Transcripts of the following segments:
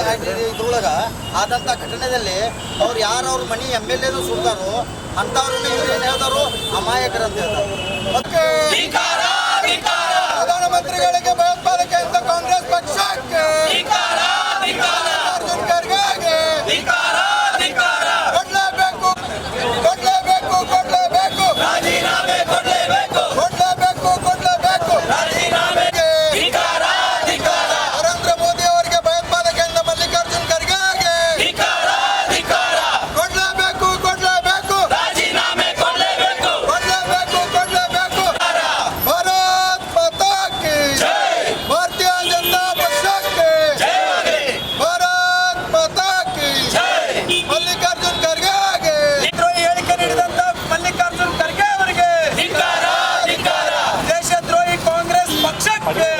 ಇದ್ರೊಳಗ ಆದಂಥ ಘಟನೆಯಲ್ಲಿ ಅವ್ರು ಯಾರವ್ರ ಮನಿ MLA ಸುಡ್ತಾರೋ ಅಂಥವ್ರನ್ನ ಇವ್ರು ಏನು ಹೇಳ್ತಾರೋ ಅಮಾಯಕರು ಅಂತ ಹೇಳ್ತಾರೆ. ಪ್ರಧಾನಮಂತ್ರಿಗಳಿಗೆ ಭಯೋತ್ಪಾದಕ ಅಂತ ಕಾಂಗ್ರೆಸ್ ಪಕ್ಷಕ್ಕೆ ಅರ್ಜುನ್ ಖರ್ಗೆಗೆ ಕೊಡ್ಲೇಬೇಕು ಕೊಡ್ಲೇಬೇಕು ಕೊಡ್ಲೇಬೇಕು ರಾಜೀನಾಮೆ ಕೊಡ್ಲೇಬೇಕು ಕೊಡ್ಲೇಬೇಕು ಕೊಡ್ಲೇಬೇಕು ರಾಜೀನಾಮೆಗೆ ನರೇಂದ್ರ ಮೋದಿ ಅವರಿಗೆ ಭಯೋತ್ಪಾದಕರಿಂದ ಮಲ್ಲಿಕಾರ್ಜುನ್ ಖರ್ಗೆಗೆ ಕೊಡ್ಲೇಬೇಕು ಕೊಡ್ಲೇಬೇಕು ರಾಜೀನಾಮೆ ಕೊಡ್ಲೇಬೇಕು ಕೊಡ್ಲೇಬೇಕು ಕೊಡ್ಲೇಬೇಕು. ಭಾರತ್ ಮಾತಾ ಕಿ ಭಾರತೀಯ ಜನತಾ ಪಕ್ಷಕ್ಕೆ ಭಾರತ್ ಮಾತಾ ಕಿ ಮಲ್ಲಿಕಾರ್ಜುನ್ ಖರ್ಗೆಗೆ ಹೇಳಿಕೆ ನೀಡಿದಂತ ಮಲ್ಲಿಕಾರ್ಜುನ್ ಖರ್ಗೆ ಅವರಿಗೆ ದೇಶದ್ರೋಹಿ ಕಾಂಗ್ರೆಸ್ ಪಕ್ಷಕ್ಕೆ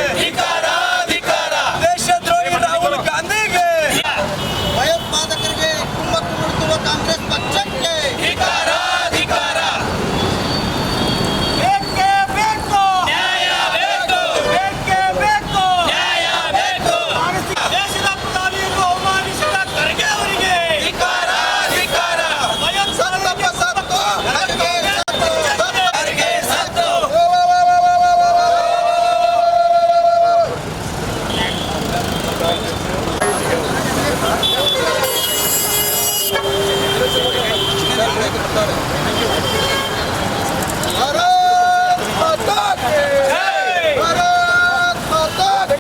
ದೇಶದ್ರೋಹಿ ರಾಹುಲ್ ಗಾಂಧಿಗೆ ಭಯೋತ್ಪಾದಕರಿಗೆ ಕುಮ್ಮಕ್ಕು ನೀಡುತ್ತಿರುವ ಕಾಂಗ್ರೆಸ್ ಪಕ್ಷಕ್ಕೆ ಬೇಕೇ ಬೇಕು ನ್ಯಾಯ ಬೇಕು ಬೇಕೇ ಬೇಕು ನ್ಯಾಯ ಬೇಕು. ದೇಶದ ಪ್ರಧಾನಿಯನ್ನು ಅವಮಾನಿಸಿದ ಖರ್ಗೆ ಅವರಿಗೆ